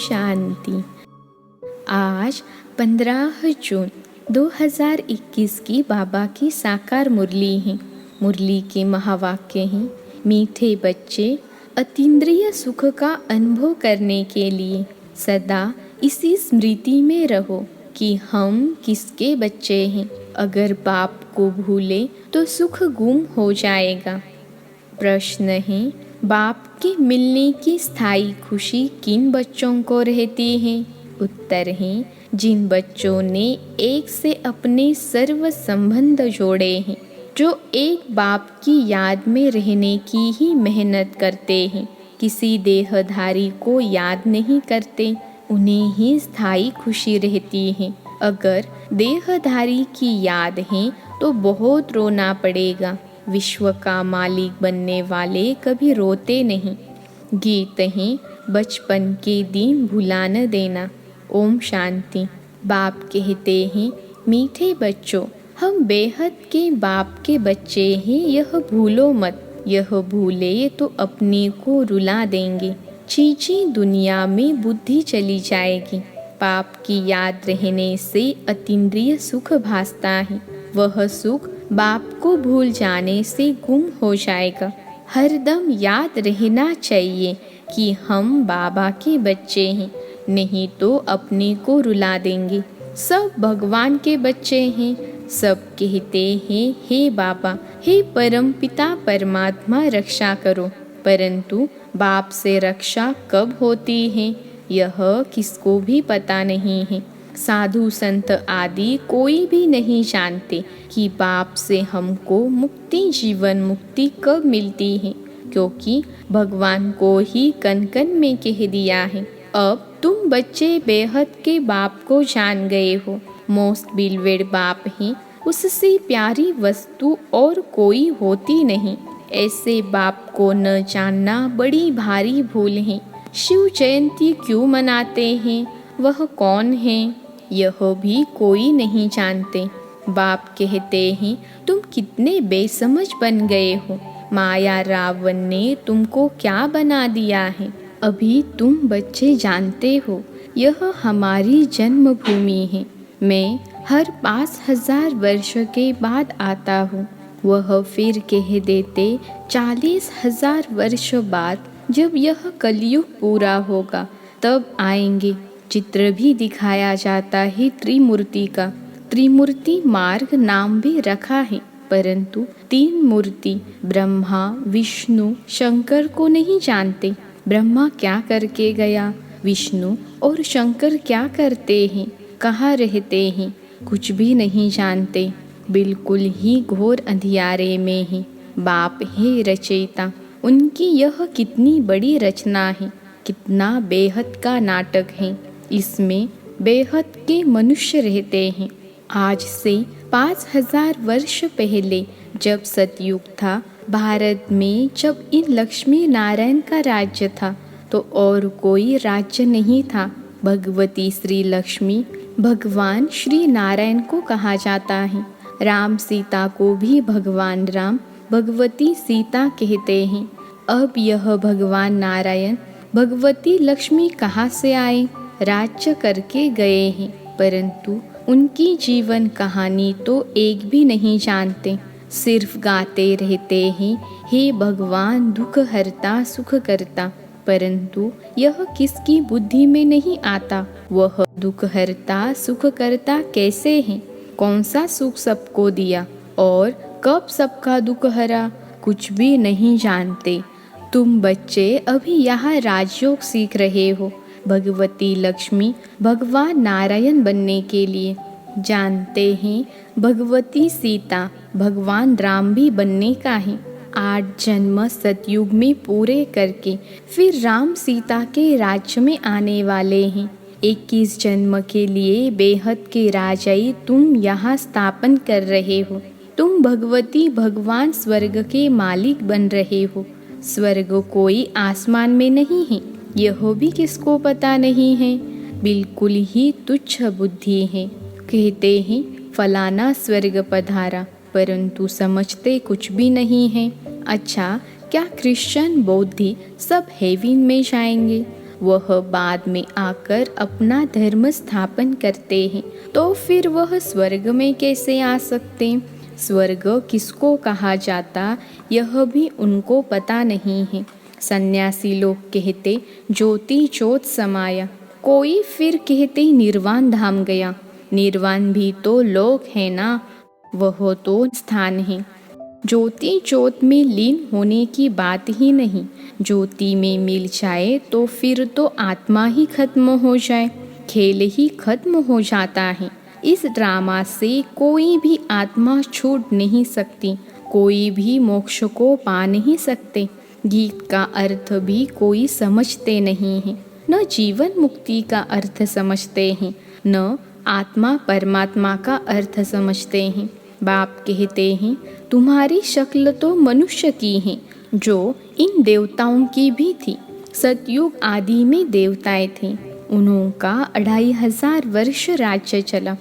शांति। आज 15 जून 2021 की बाबा की साकार मुरली है। मुरली के महावाक्य हैं, मीठे बच्चे अतीन्द्रिय सुख का अनुभव करने के लिए सदा इसी स्मृति में रहो कि हम किसके बच्चे हैं। अगर बाप को भूले तो सुख गुम हो जाएगा। प्रश्न है, बाप के मिलने की स्थायी खुशी किन बच्चों को रहती है? उत्तर है, जिन बच्चों ने एक से अपने सर्व संबंध जोड़े हैं, जो एक बाप की याद में रहने की ही मेहनत करते हैं, किसी देहधारी को याद नहीं करते, उन्हें ही स्थायी खुशी रहती है। अगर देहधारी की याद है तो बहुत रोना पड़ेगा। विश्व का मालिक बनने वाले कभी रोते नहीं। गीत है, बचपन के दिन भुला न देना। ओम शांति। बाप कहते हैं, मीठे बच्चों, हम बेहद के बाप के बच्चे हैं, यह भूलो मत। यह भूले तो अपने को रुला देंगे। चीची दुनिया में बुद्धि चली जाएगी। बाप की याद रहने से अतीन्द्रिय सुख भासता है। वह सुख बाप को भूल जाने से गुम हो जाएगा। हरदम याद रहना चाहिए कि हम बाबा के बच्चे हैं, नहीं तो अपने को रुला देंगे। सब भगवान के बच्चे हैं। सब कहते हैं, हे बाबा, हे परम पिता परमात्मा, रक्षा करो। परंतु बाप से रक्षा कब होती है, यह किसको भी पता नहीं है। साधु संत आदि कोई भी नहीं जानते कि बाप से हमको मुक्ति, जीवन मुक्ति कब मिलती है, क्योंकि भगवान को ही कन कन में कह दिया है। अब तुम बच्चे बेहद के बाप को जान गए हो। मोस्ट बिलवेड बाप है, उससे प्यारी वस्तु और कोई होती नहीं। ऐसे बाप को न जानना बड़ी भारी भूल है। शिव जयंती क्यों मनाते हैं, वह कौन है, यह भी कोई नहीं जानते। बाप कहते हैं, तुम कितने बेसमझ बन गए हो। माया रावण ने तुमको क्या बना दिया है। अभी तुम बच्चे जानते हो, यह हमारी जन्मभूमि है। मैं हर 5000 वर्ष के बाद आता हूँ। वह फिर कह देते 40,000 वर्ष बाद, जब यह कलयुग पूरा होगा तब आएंगे। चित्र भी दिखाया जाता है त्रिमूर्ति का। त्रिमूर्ति मार्ग नाम भी रखा है, परंतु 3 मूर्ति ब्रह्मा, विष्णु, शंकर को नहीं जानते। ब्रह्मा क्या करके गया, विष्णु और शंकर क्या करते हैं, कहाँ रहते हैं, कुछ भी नहीं जानते। बिल्कुल ही घोर अंधियारे में है। बाप है रचयिता। उनकी यह कितनी बड़ी रचना है, कितना बेहद का नाटक है। इसमें बेहद के मनुष्य रहते हैं। आज से 5000 वर्ष पहले जब सतयुग था, भारत में जब इन लक्ष्मी नारायण का राज्य था, तो और कोई राज्य नहीं था। भगवती श्री लक्ष्मी भगवान श्री नारायण को कहा जाता है। राम सीता को भी भगवान राम, भगवती सीता कहते हैं। अब यह भगवान नारायण, भगवती लक्ष्मी कहाँ से आए, राज्य करके गए हैं, परंतु उनकी जीवन कहानी तो एक भी नहीं जानते। सिर्फ गाते रहते हैं, हे भगवान दुख हरता सुख करता, परंतु यह किसकी बुद्धि में नहीं आता। वह दुख हरता सुख करता कैसे है, कौन सा सुख सबको दिया और कब सबका दुख हरा, कुछ भी नहीं जानते। तुम बच्चे अभी यहाँ राजयोग सीख रहे हो, भगवती लक्ष्मी भगवान नारायण बनने के लिए। जानते हैं, भगवती सीता भगवान राम भी बनने का है। 8 जन्म सतयुग में पूरे करके फिर राम सीता के राज्य में आने वाले हैं। 21 जन्म के लिए बेहद के राजाई तुम यहाँ स्थापन कर रहे हो। तुम भगवती भगवान स्वर्ग के मालिक बन रहे हो। स्वर्ग कोई आसमान में नहीं है, यह भी किसको पता नहीं है। बिल्कुल ही तुच्छ बुद्धि है। कहते हैं फलाना स्वर्ग पधारा, परंतु समझते कुछ भी नहीं है। अच्छा, क्या क्रिश्चियन बौद्धी सब हेवन में जाएंगे? वह बाद में आकर अपना धर्म स्थापन करते हैं, तो फिर वह स्वर्ग में कैसे आ सकते? स्वर्ग किसको कहा जाता यह भी उनको पता नहीं है। सन्यासी लोग कहते ज्योति ज्योत समाया, कोई फिर कहते निर्वाण धाम गया। निर्वाण भी तो लोक है ना, वह तो स्थान है। ज्योति ज्योत में लीन होने की बात ही नहीं। ज्योति में मिल जाए तो फिर तो आत्मा ही खत्म हो जाए, खेल ही खत्म हो जाता है। इस ड्रामा से कोई भी आत्मा छूट नहीं सकती, कोई भी मोक्ष को पा नहीं सकते। गीत का अर्थ भी कोई समझते नहीं है, न जीवन मुक्ति का अर्थ समझते हैं, न आत्मा परमात्मा का अर्थ समझते हैं। बाप कहते हैं तुम्हारी शक्ल तो मनुष्य की है, जो इन देवताओं की भी थी। सतयुग आदि में देवताएं थे, उनका 2500 वर्ष राज्य चला।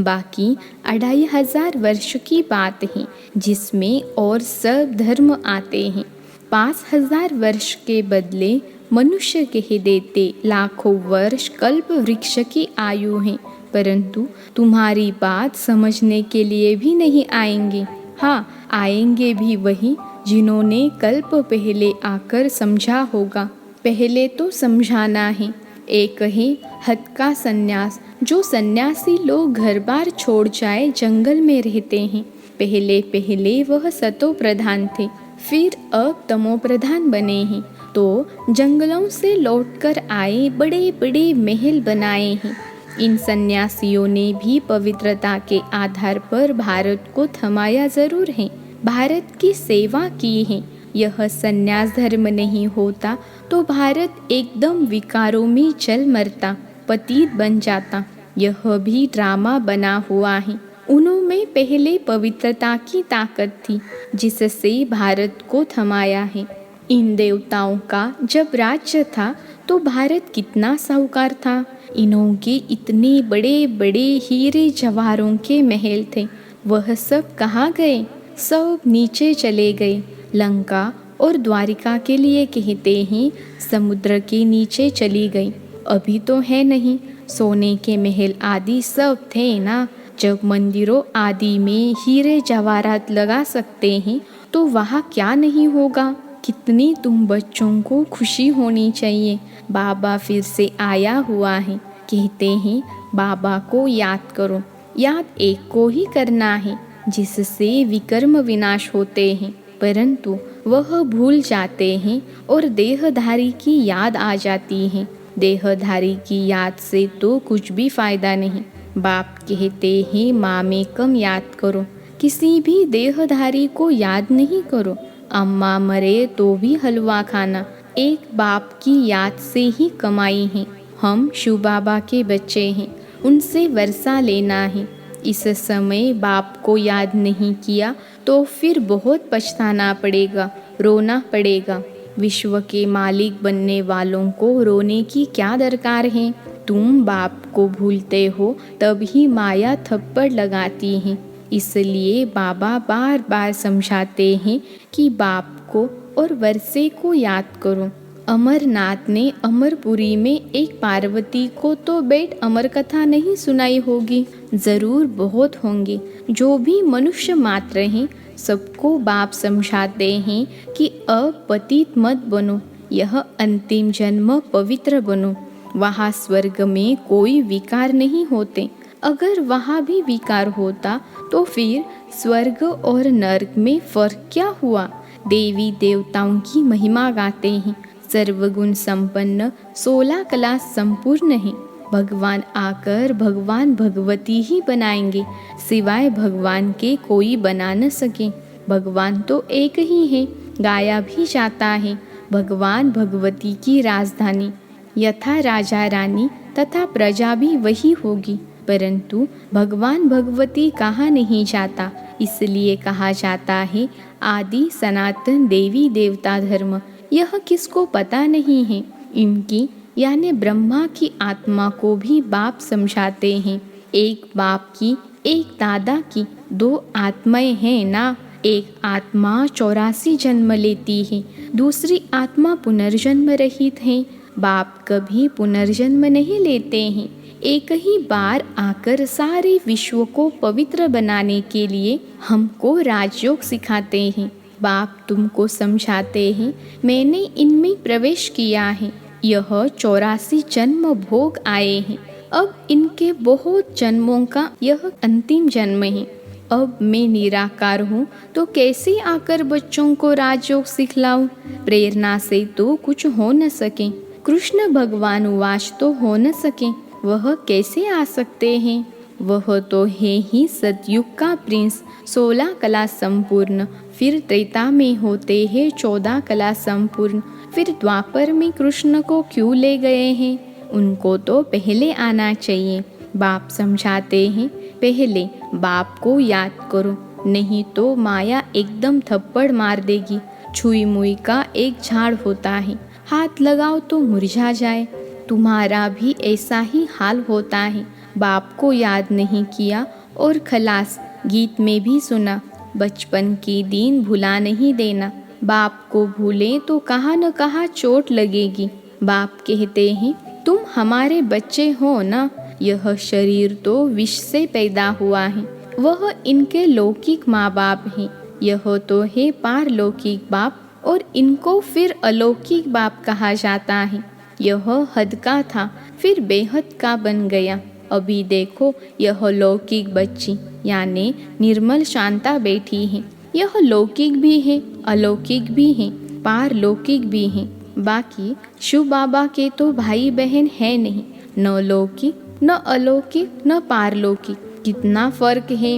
बाकी 2500 वर्ष की बात है जिसमें और सब धर्म आते हैं। 5000 वर्ष के बदले मनुष्य कह देते लाखों वर्ष कल्प वृक्ष की आयु है, परंतु तुम्हारी बात समझने के लिए भी नहीं आएंगे। हाँ, आएंगे भी वही जिन्होंने कल्प पहले आकर समझा होगा। पहले तो समझाना है। एक है हद का सन्यास, जो सन्यासी लोग घर बार छोड़ जाए जंगल में रहते हैं। पहले पहले वह सतो प्रधान थे, फिर अब तमो प्रधान बने हैं, तो जंगलों से लौटकर आए बड़े बड़े महल बनाए हैं। इन सन्यासियों ने भी पवित्रता के आधार पर भारत को थमाया जरूर है, भारत की सेवा की है। यह सन्यास धर्म नहीं होता तो भारत एकदम विकारों में जल मरता, पतित बन जाता। यह भी ड्रामा बना हुआ है। उनमें पहले पवित्रता की ताकत थी जिससे भारत को थमाया है। इन देवताओं का जब राज्य था तो भारत कितना साहूकार था। इन्हों के इतने बड़े बड़े हीरे जवाहरों के महल थे, वह सब कहाँ गए? सब नीचे चले गए। लंका और द्वारिका के लिए कहते हैं समुद्र के नीचे चली गई। अभी तो है नहीं। सोने के महल आदि सब थे ना। जब मंदिरों आदि में हीरे जवाहरात लगा सकते हैं तो वहाँ क्या नहीं होगा। कितनी तुम बच्चों को खुशी होनी चाहिए। बाबा फिर से आया हुआ है। कहते हैं बाबा को याद करो। याद एक को ही करना है जिससे विकर्म विनाश होते हैं, परंतु वह भूल जाते हैं और देहधारी की याद आ जाती है। देहधारी की याद से तो कुछ भी फायदा नहीं। बाप कहते हैं माँ में कम याद करो, किसी भी देहधारी को याद नहीं करो। अम्मा मरे तो भी हलवा खाना एक बाप की याद से ही कमाई है। हम शिव बाबा के बच्चे हैं, उनसे वर्षा लेना है। इस समय बाप को याद नहीं किया तो फिर बहुत पछताना पड़ेगा, रोना पड़ेगा। विश्व के मालिक बनने वालों को रोने की क्या दरकार है। तुम बाप को भूलते हो तभी माया थप्पड़ लगाती है। इसलिए बाबा बार बार समझाते हैं कि बाप को और वर्षे को याद करो। अमरनाथ ने अमरपुरी में एक पार्वती को तो बैठ अमर कथा नहीं सुनाई होगी। जरूर बहुत होंगे। जो भी मनुष्य मात्र हैं सबको बाप समझाते हैं कि अब पतित मत बनो, यह अंतिम जन्म पवित्र बनो। वहाँ स्वर्ग में कोई विकार नहीं होते। अगर वहाँ भी विकार होता तो फिर स्वर्ग और नरक में फर्क क्या हुआ। देवी देवताओं की महिमा गाते हैं। सर्वगुण संपन्न 16 कला संपूर्ण है। भगवान आकर भगवान भगवती ही बनाएंगे, सिवाय भगवान के कोई बना न सके। भगवान तो एक ही है, गाया भी जाता है। भगवान भगवती की राजधानी, यथा राजा रानी तथा प्रजा भी वही होगी। परंतु भगवान भगवती कहाँ नहीं जाता, इसलिए कहा जाता है आदि सनातन देवी देवता धर्म। यह किसको पता नहीं है। इनकी यानी ब्रह्मा की आत्मा को भी बाप समझाते हैं। एक बाप की, एक दादा की, 2 आत्माएं हैं ना। एक आत्मा 84 जन्म लेती है, दूसरी आत्मा पुनर्जन्म रहित है। बाप कभी पुनर्जन्म नहीं लेते हैं। एक ही बार आकर सारे विश्व को पवित्र बनाने के लिए हमको राजयोग सिखाते हैं। बाप तुमको समझाते हैं, मैंने इनमें प्रवेश किया है। यह 84 जन्म भोग आए हैं। अब इनके बहुत जन्मों का यह अंतिम जन्म है। अब मैं निराकार हूँ तो कैसे आकर बच्चों को राजयोग सिखलाऊं? प्रेरणा से तो कुछ हो न सके। कृष्ण भगवान वाच तो हो न सके, वह कैसे आ सकते हैं? वह तो है ही सतयुग का प्रिंस। 16 कला संपूर्ण, फिर त्रेता में होते हैं 14 कला संपूर्ण। फिर द्वापर में कृष्ण को क्यों ले गए हैं? उनको तो पहले आना चाहिए। बाप समझाते हैं, पहले बाप को याद करो, नहीं तो माया एकदम थप्पड़ मार देगी। छुई मुई का एक झाड़ होता है, हाथ लगाओ तो मुरझा जाए। तुम्हारा भी ऐसा ही हाल होता है। बाप को याद नहीं किया और खलास। गीत में भी सुना, बचपन के दिन भुला नहीं देना। बाप को भूले तो कहाँ न कहाँ चोट लगेगी। बाप कहते हैं, तुम हमारे बच्चे हो ना। यह शरीर तो विष से पैदा हुआ है, वह इनके लौकिक माँ बाप हैं। यह तो है पारलौकिक बाप और इनको फिर अलौकिक बाप कहा जाता है। यह हद का था, फिर बेहद का बन गया। अभी देखो, यह लौकिक बच्ची यानी निर्मल शांता बैठी है। यह लौकिक भी है, अलौकिक भी है, पारलौकिक भी है। बाकी शिव बाबा के तो भाई बहन है नहीं, न लौकिक न अलौकिक न पारलौकिक। कितना फर्क है।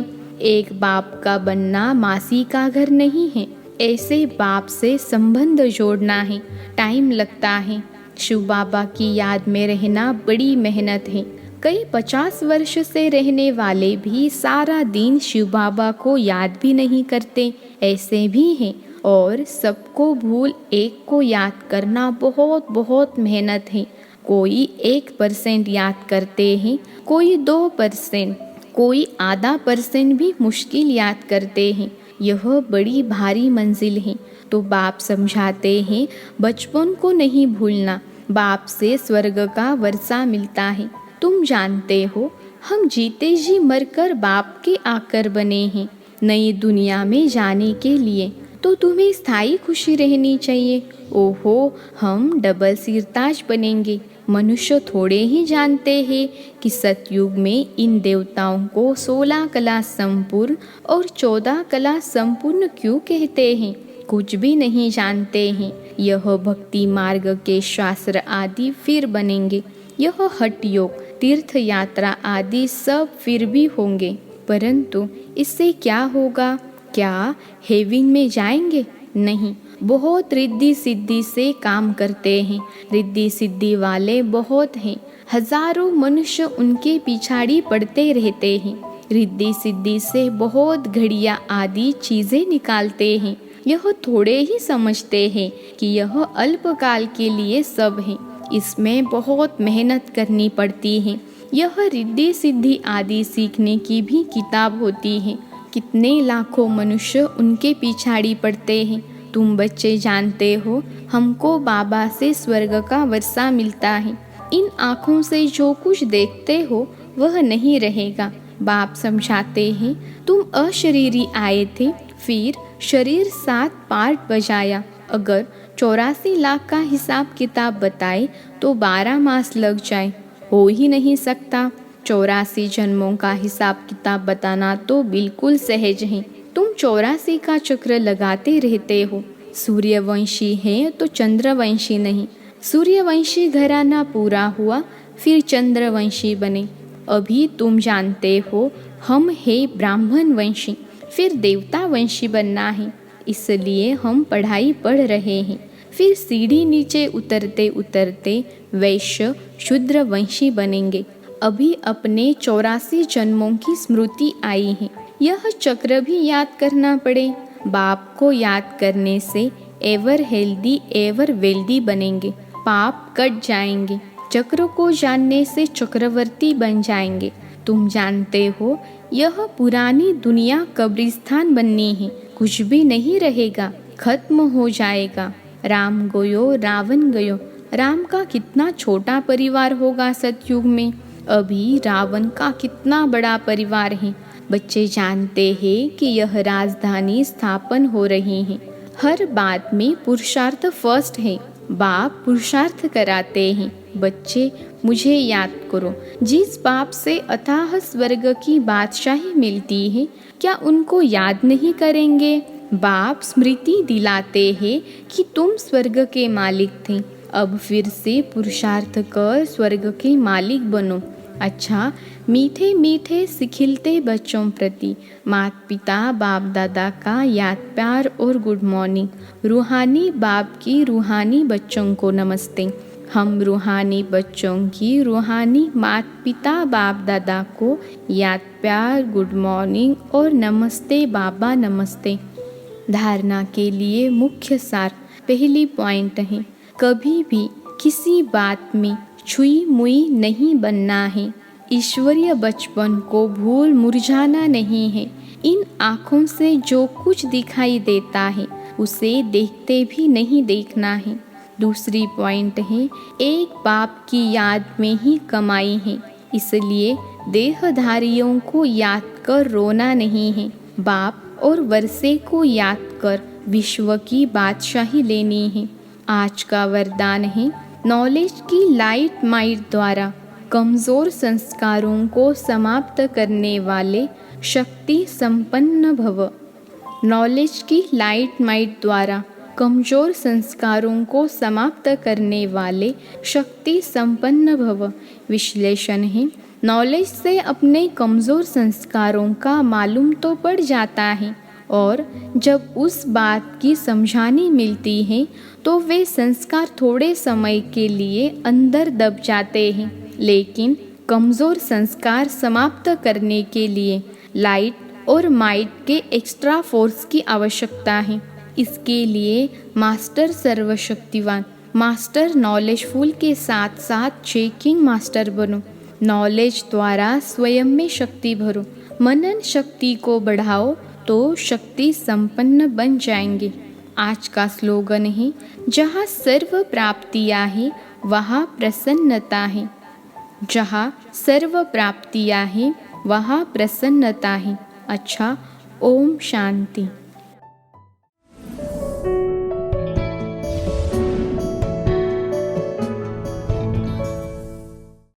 एक बाप का बनना मासी का घर नहीं है। ऐसे बाप से संबंध जोड़ना है, टाइम लगता है। शिव बाबा की याद में रहना बड़ी मेहनत है। कई 50 वर्ष से रहने वाले भी सारा दिन शिव बाबा को याद भी नहीं करते, ऐसे भी हैं। और सबको भूल एक को याद करना बहुत बहुत मेहनत है। कोई 1% याद करते हैं, कोई 2%, कोई ½ % भी मुश्किल याद करते हैं। यह बड़ी भारी मंजिल है। तो बाप समझाते हैं, बचपन को नहीं भूलना। बाप से स्वर्ग का वर्षा मिलता है। तुम जानते हो, हम जीते जी मरकर बाप के आकर बने हैं नई दुनिया में जाने के लिए। तो तुम्हें स्थायी खुशी रहनी चाहिए। ओहो, हम डबल सिरताज बनेंगे। मनुष्य थोड़े ही जानते हैं कि सतयुग में इन देवताओं को 16 कला संपूर्ण और 14 कला संपूर्ण क्यों कहते हैं, कुछ भी नहीं जानते हैं। यह भक्ति मार्ग के शास्त्र आदि फिर बनेंगे। यह हठ योग, तीर्थ यात्रा आदि सब फिर भी होंगे। परंतु इससे क्या होगा? क्या हेवन में जाएंगे? नहीं। बहुत रिद्धि सिद्धि से काम करते हैं। रिद्धि सिद्धि वाले बहुत हैं। हजारों मनुष्य उनके पिछाड़ी पड़ते रहते हैं। रिद्धि सिद्धि से बहुत घड़ियाँ आदि चीज़ें निकालते हैं। यह थोड़े ही समझते हैं कि यह अल्पकाल के लिए सब है। इसमें बहुत मेहनत करनी पड़ती है। यह रिद्धि सिद्धि आदि सीखने की भी किताब होती है। कितने लाखों मनुष्य उनके पिछाड़ी पड़ते हैं। तुम बच्चे जानते हो, हमको बाबा से स्वर्ग का वर्षा मिलता है। इन आँखों से जो कुछ देखते हो वह नहीं रहेगा। बाप समझाते हैं, तुम अशरीरी आए थे, फिर शरीर 7 पार्ट बजाया। अगर 84 लाख का हिसाब किताब बताए तो 12 मास लग जाए। हो ही नहीं सकता। 84 जन्मों का हिसाब किताब बताना तो बिल्कुल सहज है। तुम 84 का चक्र लगाते रहते हो। सूर्यवंशी है तो चंद्रवंशी नहीं। सूर्यवंशी घराना पूरा हुआ, फिर चंद्रवंशी बने। अभी तुम जानते हो, हम है ब्राह्मण वंशी, फिर देवता वंशी बनना है। इसलिए हम पढ़ाई पढ़ रहे हैं। फिर सीढ़ी नीचे उतरते उतरते वैश्य शूद्र वंशी बनेंगे। अभी अपने 84 जन्मों की स्मृति आई है। यह चक्र भी याद करना पड़े। बाप को याद करने से एवर हेल्दी एवर वेल्दी बनेंगे। पाप कट जाएंगे। चक्र को जानने से चक्रवर्ती बन जाएंगे। तुम जानते हो, यह पुरानी दुनिया कब्रिस्तान बननी है। कुछ भी नहीं रहेगा, खत्म हो जाएगा। राम गयो रावण गयो, राम का कितना छोटा परिवार होगा सतयुग में, अभी रावण का कितना बड़ा परिवार है। बच्चे जानते हैं कि यह राजधानी स्थापन हो रही है। हर बात में पुरुषार्थ फर्स्ट है। बाप पुरुषार्थ कराते हैं। बच्चे मुझे याद करो, जिस बाप से अथाह स्वर्ग की बादशाही मिलती है, क्या उनको याद नहीं करेंगे? बाप स्मृति दिलाते हैं कि तुम स्वर्ग के मालिक थे, अब फिर से पुरुषार्थ कर स्वर्ग के मालिक बनो। अच्छा, मीठे मीठे सिखिलते बच्चों प्रति माता पिता बाप दादा का याद प्यार और गुड मॉर्निंग। रूहानी बाप की रूहानी बच्चों को नमस्ते। हम रूहानी बच्चों की रूहानी माता पिता बाप दादा को याद प्यार गुड मॉर्निंग और नमस्ते बाबा नमस्ते। धारणा के लिए मुख्य सार पहली पॉइंट है, कभी भी किसी बात में छुई मुई नहीं बनना है। ईश्वरीय बचपन को भूल मुरझाना नहीं है। इन आँखों से जो कुछ दिखाई देता है उसे देखते भी नहीं देखना है। दूसरी पॉइंट है, एक बाप की याद में ही कमाई है, इसलिए देहधारियों को याद कर रोना नहीं है। बाप और वर्षे को याद कर विश्व की बादशाही लेनी है। आज का वरदान है, नॉलेज की लाइट माइट द्वारा कमज़ोर संस्कारों को समाप्त करने वाले शक्ति संपन्न भव। नॉलेज की लाइट माइट द्वारा कमज़ोर संस्कारों को समाप्त करने वाले शक्ति संपन्न भव। विश्लेषण है, नॉलेज से अपने कमज़ोर संस्कारों का मालूम तो पड़ जाता है, और जब उस बात की समझानी मिलती है तो वे संस्कार थोड़े समय के लिए अंदर दब जाते हैं। लेकिन कमज़ोर संस्कार समाप्त करने के लिए लाइट और माइट के एक्स्ट्रा फोर्स की आवश्यकता है। इसके लिए मास्टर सर्वशक्तिवान, मास्टर नॉलेजफुल के साथ साथ चेकिंग मास्टर बनो। नॉलेज द्वारा स्वयं में शक्ति भरो। मनन शक्ति को बढ़ाओ तो शक्ति संपन्न बन जाएंगे। आज का स्लोगन है, जहाँ सर्व प्राप्तियाँ हैं वहाँ प्रसन्नता है। जहाँ सर्व प्राप्तियाँ हैं वहाँ प्रसन्नता है। अच्छा, ओम शांति।